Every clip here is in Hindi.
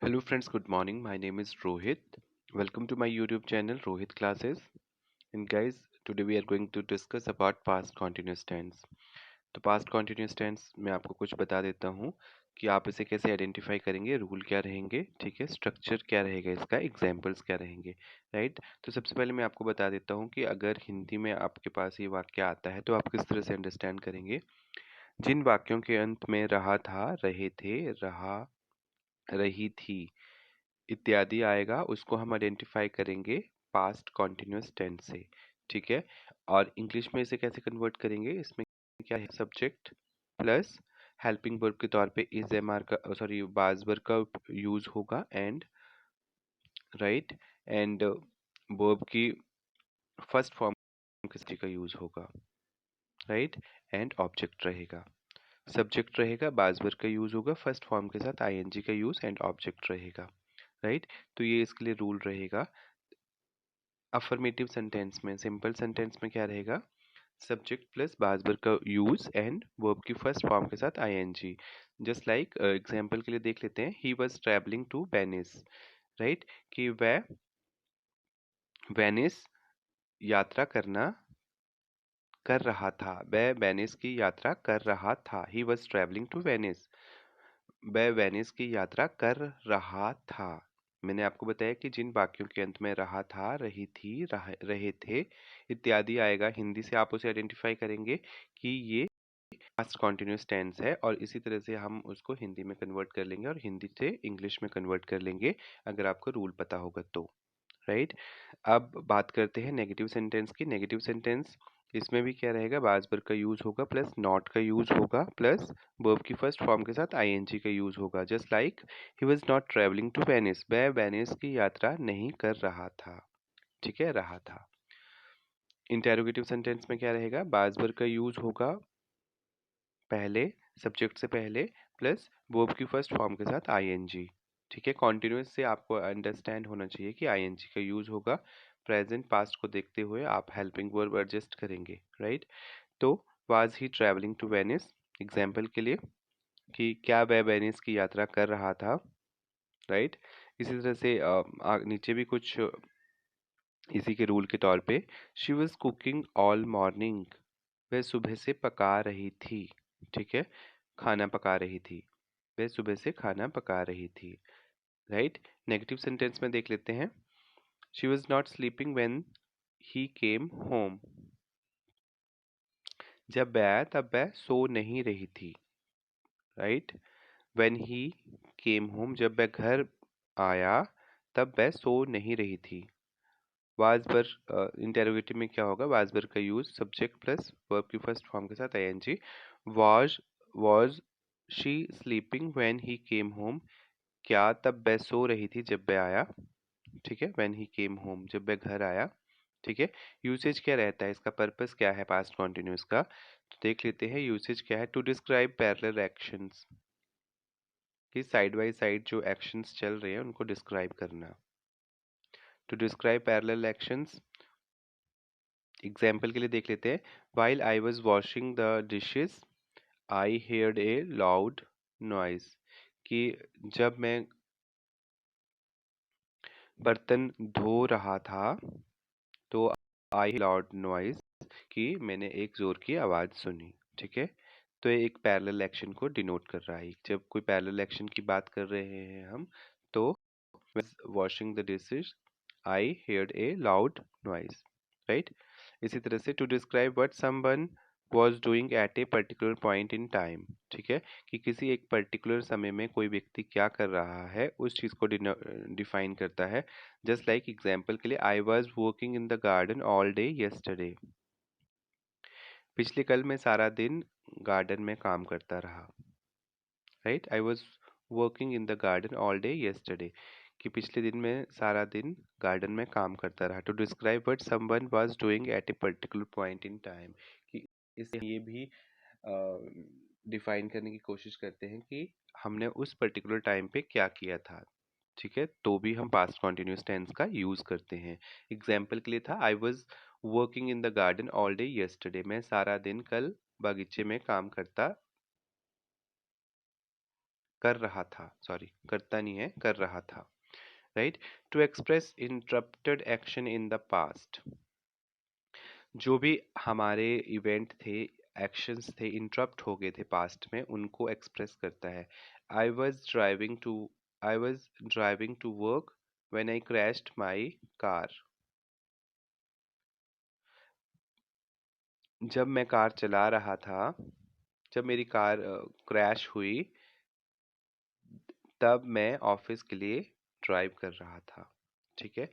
Hello friends, good morning. My name is Rohit. Welcome to my YouTube channel Rohit Classes. And guys, today we are going to discuss about past continuous tense. तो past continuous tense मैं आपको कुछ बता देता हूँ कि आप इसे कैसे आइडेंटिफाई करेंगे, रूल क्या रहेंगे, ठीक है, स्ट्रक्चर क्या रहेगा इसका, एग्जाम्पल्स क्या रहेंगे, राइट। तो सबसे पहले मैं आपको बता देता हूँ कि अगर हिंदी में आपके पास ये वाक्य आता है तो आप किस तरह से अंडरस्टैंड करेंगे। जिन वाक्यों के अंत में रहा था, रहे थे, रहा, रही थी इत्यादि आएगा, उसको हम आइडेंटिफाई करेंगे पास्ट कॉन्टिन्यूअस टेंस से, ठीक है। और इंग्लिश में इसे कैसे कन्वर्ट करेंगे, इसमें क्या है, सब्जेक्ट प्लस हेल्पिंग वर्ब के तौर पे इज एम आर का बाज वर्ब का यूज होगा एंड राइट एंड वर्ब की फर्स्ट फॉर्म किसी का यूज होगा, राइट, एंड ऑब्जेक्ट रहेगा। सब्जेक्ट रहेगा, बाज वर्ब का यूज होगा, फर्स्ट फॉर्म के साथ आईएनजी का यूज एंड ऑब्जेक्ट रहेगा, राइट। तो ये इसके लिए रूल रहेगा। अफर्मेटिव सेंटेंस में, सिंपल सेंटेंस में क्या रहेगा, सब्जेक्ट प्लस बाज वर्ब का यूज एंड वर्ब की फर्स्ट फॉर्म के साथ आईएनजी। जस्ट लाइक एग्जांपल के लिए देख लेते हैं, he was travelling to Venice, right, कि वह वेनिस यात्रा कर रहा था, वह वेनिस की यात्रा कर रहा था, he was travelling to Venice, वह वेनिस की यात्रा कर रहा था। मैंने आपको बताया कि जिन वाक्यों के अंत में रहा था, रही थी, रहे थे इत्यादि आएगा, हिंदी से आप उसे आइडेंटिफाई करेंगे कि ये पास्ट कॉन्टिन्यूअस टेंस है, और इसी तरह से हम उसको हिंदी में कन्वर्ट कर लेंगे और हिंदी से इंग्लिश में कन्वर्ट कर लेंगे अगर आपको रूल पता होगा तो, राइट। अब बात करते हैं नेगेटिव सेंटेंस की। नेगेटिव सेंटेंस इसमें भी क्या रहेगा, बाज वर्ब का यूज होगा प्लस नॉट का यूज होगा प्लस वर्ब की फर्स्ट फॉर्म के साथ आईएनजी का यूज होगा। Just like he was not travelling to Venice, वह वेनिस की यात्रा नहीं कर रहा था, ठीक है, रहा था। इंटेरोगेटिव सेंटेंस में क्या रहेगा, बाज वर्ब का यूज होगा पहले, सब्जेक्ट से पहले, प्लस वर्ब की फर्स्ट फॉर्म के साथ आईएनजी, ठीक है। कॉन्टिन्यूअस से आपको अंडरस्टैंड होना चाहिए कि आईएनजी का यूज होगा। प्रेजेंट पास्ट को देखते हुए आप हेल्पिंग वर्ब एडजस्ट करेंगे, राइट। तो was he travelling to Venice, example के लिए कि क्या वह वेनिस की यात्रा कर रहा था, राइट। इसी तरह से नीचे भी कुछ इसी के रूल के तौर पे, she was cooking all morning, वह सुबह से पका रही थी, ठीक है, खाना पका रही थी, वह सुबह से खाना पका रही थी, राइट। नेगेटिव सेंटेंस में देख लेते हैं, she was not sleeping when he came home, जब वह आया तब वह सो नहीं रही थी, right. When he came home, जब वह घर आया तब वह सो नहीं रही थी। वाज वर इंटेरोगेटिव में क्या होगा, वाज वर का यूज, सब्जेक्ट प्लस वर्ब की फर्स्ट फॉर्म के साथ ING. Was she sleeping when he came home, क्या तब वह सो रही थी जब वह आया, ठीक है, व्हेन ही केम होम, जब वह घर आया, ठीक है। यूसेज क्या रहता है, इसका पर्पस क्या है पास्ट कॉन्टिन्यूअस का, तो देख लेते हैं। यूसेज क्या है, टू डिस्क्राइब पैरेलल एक्शंस, कि साइड बाय साइड जो एक्शंस चल रहे हैं उनको डिस्क्राइब करना। To describe parallel actions, example के लिए देख लेते हैं, while I was washing the dishes I heard a loud noise, कि जब मैं बर्तन धो रहा था तो आई लाउड नॉइज, कि मैंने एक जोर की आवाज सुनी, ठीक है। तो ये एक पैरेलल एक्शन को डिनोट कर रहा है। जब कोई पैरेलल एक्शन की बात कर रहे हैं हम, तो washing the dishes I heard a loud noise, right. इसी तरह से to describe what someone was doing at a particular point in time, ठीक है, कि किसी एक पर्टिकुलर समय में कोई व्यक्ति क्या कर रहा है उस चीज को डिफाइन करता है। जस्ट लाइक एग्जाम्पल के लिए, I was working in the garden all day yesterday, पिछले कल मैं सारा दिन गार्डन में काम करता रहा, right. I was working in the garden all day yesterday, कि पिछले दिन मैं सारा दिन गार्डन में काम करता रहा। To describe what someone was doing at a particular point in time, कि इससे ये भी डिफाइन करने की कोशिश करते हैं कि हमने उस पर्टिकुलर टाइम पे क्या किया था, ठीक है। तो भी हम पास्ट कॉन्टिन्यूस टेंस का यूज करते हैं। एग्जाम्पल के लिए था, I was working in the garden all day yesterday, मैं सारा दिन कल बागीचे में काम करता कर रहा था, सॉरी करता नहीं है, कर रहा था, right. To express interrupted action in the past, जो भी हमारे इवेंट थे, एक्शंस थे, इंटरप्ट हो गए थे पास्ट में, उनको एक्सप्रेस करता है। I was driving to I was driving to work when I crashed my car. जब मैं कार चला रहा था, जब मेरी कार क्रैश हुई, तब मैं ऑफिस के लिए ड्राइव कर रहा था। ठीक है।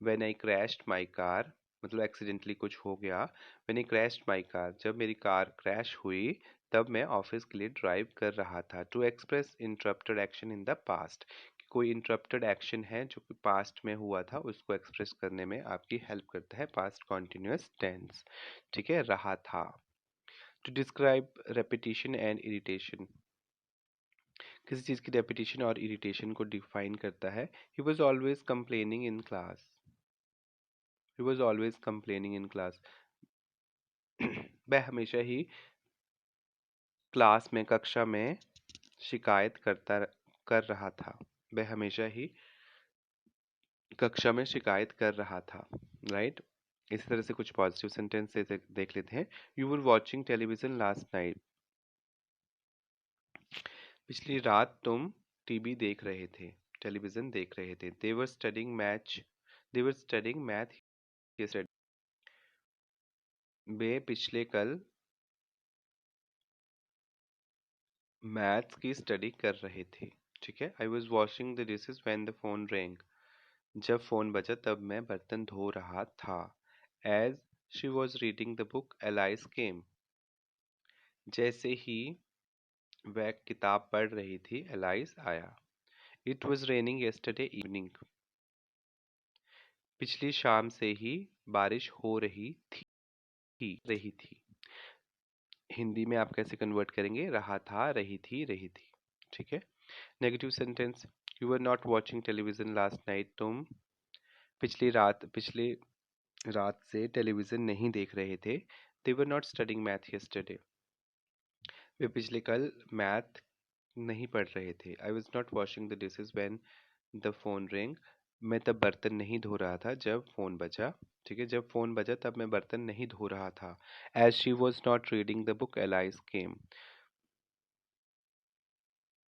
When I crashed my car, मतलब एक्सीडेंटली कुछ हो गया। When I crashed my car, जब मेरी कार क्रैश हुई, तब मैं ऑफिस के लिए ड्राइव कर रहा था। To express interrupted action in the past, कोई इंटरप्टेड एक्शन है जो कि पास्ट में हुआ था, उसको एक्सप्रेस करने में आपकी हेल्प करता है पास्ट कॉन्टिन्यूअस टेंस। ठीक है, रहा था। To describe repetition and irritation, किसी चीज़ की रेपिटेशन और इरिटेशन को डिफाइन करता है। He was always complaining in class, he was always complaining in class. वह हमेशा ही क्लास में, कक्षा में शिकायत कर रहा था। वह हमेशा ही कक्षा में शिकायत कर रहा था, राइट। इसी तरह से कुछ पॉजिटिव सेंटेंस देख लेते हैं। You were watching television last night, पिछली रात तुम टीवी देख रहे थे, टेलीविजन देख रहे थे। They were studying math yesterday, वे पिछले कल मैथ्स की स्टडी कर रहे थे। ठीक है। I was washing the dishes when the phone ring, जब फोन बजा तब मैं बर्तन धो रहा था। As she was reading the book Alice came, जैसे ही वह किताब पढ़ रही थी, एलाइस आया। It was raining yesterday evening, पिछली शाम से ही बारिश हो रही थी। हिंदी में आप कैसे कन्वर्ट करेंगे? रहा था, रही थी। ठीक है। Negative sentence, you were not watching television last night, तुम पिछली रात से टेलीविजन नहीं देख रहे थे। They were not studying math yesterday, वे पिछले कल मैथ नहीं पढ़ रहे थे। I was not washing the dishes when the phone ring, मैं तब बर्तन नहीं धो रहा था जब फोन बजा। ठीक है, जब फोन बजा तब मैं बर्तन नहीं धो रहा था। As she was not reading the book Alice came,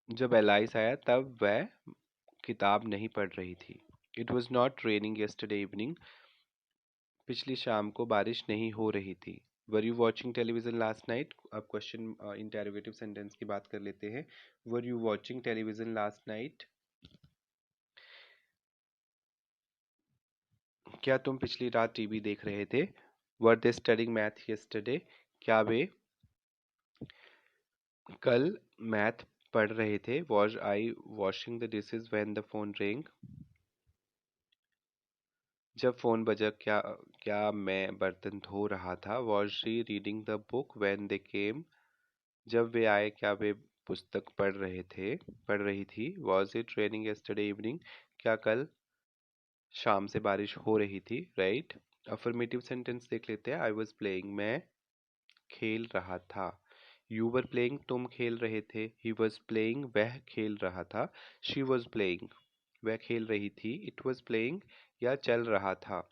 जब एलाइस आया तब वह किताब नहीं पढ़ रही थी। It was not raining yesterday evening, पिछली शाम को बारिश नहीं हो रही थी। Were you watching television last night, अब क्वेश्चन इंटेरोगेटिव सेंटेंस की बात कर लेते हैं। Were you watching television last night, क्या तुम पिछली रात टीवी देख रहे थे? वर दे स्टडिंग मैथ यस्टरडे, क्या वे कल मैथ पढ़ रहे थे? Was I washing the dishes when the phone ring, जब फोन बजा क्या क्या मैं बर्तन धो रहा था? Was she reading the book when they came, जब वे आए क्या वे पुस्तक पढ़ रही थी? Was it raining yesterday evening, क्या कल शाम से बारिश हो रही थी? राइट। अफर्मेटिव सेंटेंस देख लेते हैं। आई वॉज प्लेइंग, मैं खेल रहा था। यू वर प्लेइंग, तुम खेल रहे थे। ही वॉज प्लेइंग, वह खेल रहा था। शी वॉज प्लेइंग, वह खेल रही थी। इट वॉज प्लेइंग, या चल रहा था।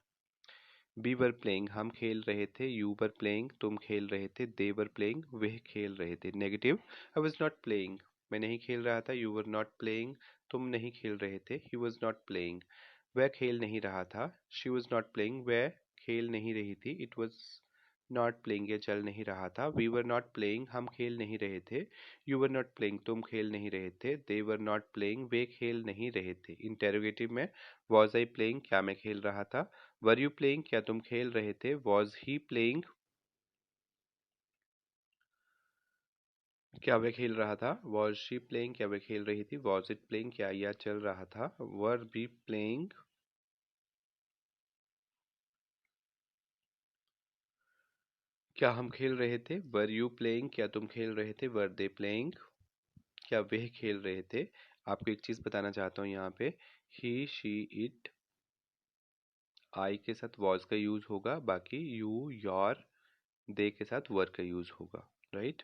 वी वर प्लेइंग, हम खेल रहे थे। यू वर प्लेइंग, तुम खेल रहे थे। दे वर प्लेइंग, वह खेल रहे थे। Negative, I was not playing, मैं नहीं खेल रहा था। यू वर नॉट प्लेइंग, तुम नहीं खेल रहे थे। ही वॉज नॉट प्लेइंग, वह खेल नहीं रहा था। शी वॉज नॉट प्लेइंग, वह खेल नहीं रही थी। इट वॉज नॉट प्लेइंग, या चल नहीं रहा था। वी वर नॉट प्लेइंग, हम खेल नहीं रहे थे। यू वर नॉट प्लेइंग, तुम खेल नहीं रहे थे। दे वर नॉट प्लेइंग, वे खेल नहीं रहे थे। इंटेरोगेटिव में, वॉज आई प्लेइंग, क्या मैं खेल रहा था? वर यू प्लेइंग, क्या तुम खेल रहे थे? वॉज ही प्लेइंग, क्या वह खेल रहा था? वॉज शी प्लेइंग, क्या वह खेल रही थी? वॉज इट प्लेइंग, क्या यह चल रहा था? वर बी प्लेइंग, क्या हम खेल रहे थे? वर यू प्लेइंग, क्या तुम खेल रहे थे? वर दे प्लेइंग, क्या वह खेल रहे थे? आपको एक चीज बताना चाहता हूँ यहाँ पे, ही शी इट, आई के साथ वॉज का यूज होगा, बाकी यू योर दे के साथ वर का यूज होगा, राइट।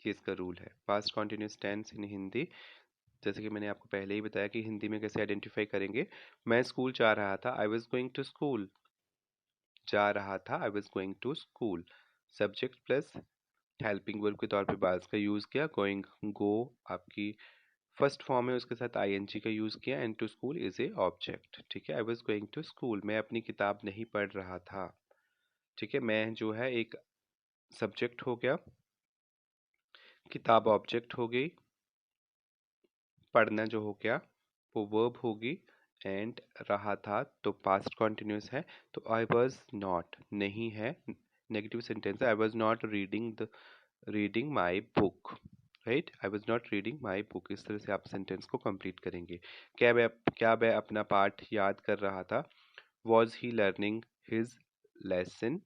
ये इसका रूल है। पास्ट कॉन्टिन्यूस टेंस इन हिंदी, जैसे कि मैंने आपको पहले ही बताया कि हिंदी में कैसे आइडेंटिफाई करेंगे। मैं स्कूल जा रहा था, I was going to school. जा रहा था, I was going to school. Subject plus helping verb के तौर पे बाज का यूज़ किया। गोइंग, गो आपकी फर्स्ट फॉर्म है, उसके साथ आईएनजी का यूज़ किया। And to school is a object. ठीक है, I was going to school, मैं अपनी किताब नहीं पढ़ रहा था। ठीक है, मैं जो है एक सब्जेक्ट हो गया, किताब ऑब्जेक्ट हो गई, पढ़ना जो हो गया वो वर्ब होगी, एंड रहा था तो पास्ट कॉन्टिन्यूस है, तो आई वॉज नॉट नहीं है, नेगेटिव सेंटेंस है। I was not reading my book, right. I was not reading my book. इस तरह से आप सेंटेंस को कंप्लीट करेंगे। क्या मैं अपना पाठ याद कर रहा था। Was he learning his lesson.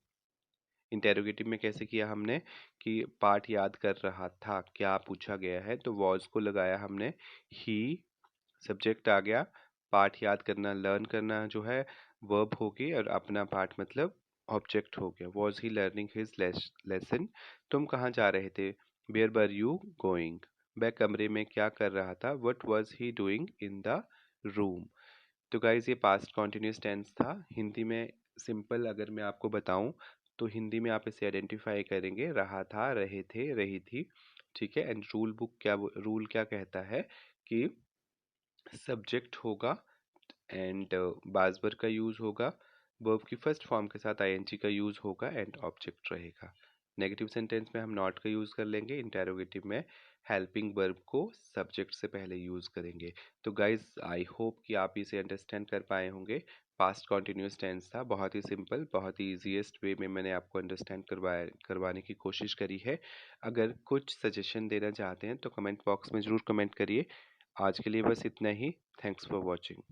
Interrogative में कैसे किया हमने कि पाठ याद कर रहा था, क्या पूछा गया है, तो वॉज को लगाया हमने। ही सब्जेक्ट आ गया, पाठ याद करना, लर्न करना जो है वर्ब हो गई, और अपना पाठ मतलब ऑब्जेक्ट हो गया। Was he learning his lesson. तुम कहाँ जा रहे थे, वेयर वर यू गोइंग। वह कमरे में क्या कर रहा था, what was he doing in the room. तो गाइज ये पास्ट कॉन्टिन्यूस टेंस था। हिंदी में सिंपल अगर मैं आपको बताऊं तो हिंदी में आप इसे आइडेंटिफाई करेंगे, रहा था, रहे थे, रही थी। ठीक है, एंड रूल क्या कहता है कि सब्जेक्ट होगा, एंड बाजबर का यूज होगा, वर्ब की फर्स्ट फॉर्म के साथ आईएनजी का यूज होगा, एंड ऑब्जेक्ट रहेगा। नेगेटिव सेंटेंस में हम नॉट का यूज कर लेंगे। इंटेरोगेटिव में हेल्पिंग वर्ब को सब्जेक्ट से पहले यूज करेंगे। तो गाइज आई होप कि आप इसे अंडरस्टैंड कर पाए होंगे। पास्ट कॉन्टिन्यूस टेंस था, बहुत ही सिंपल, बहुत ही ईजीएस्ट वे में मैंने आपको अंडरस्टैंड करवाने की कोशिश करी है। अगर कुछ सजेशन देना चाहते हैं तो कमेंट बॉक्स में ज़रूर कमेंट करिए। आज के लिए बस इतना ही। Thanks for watching.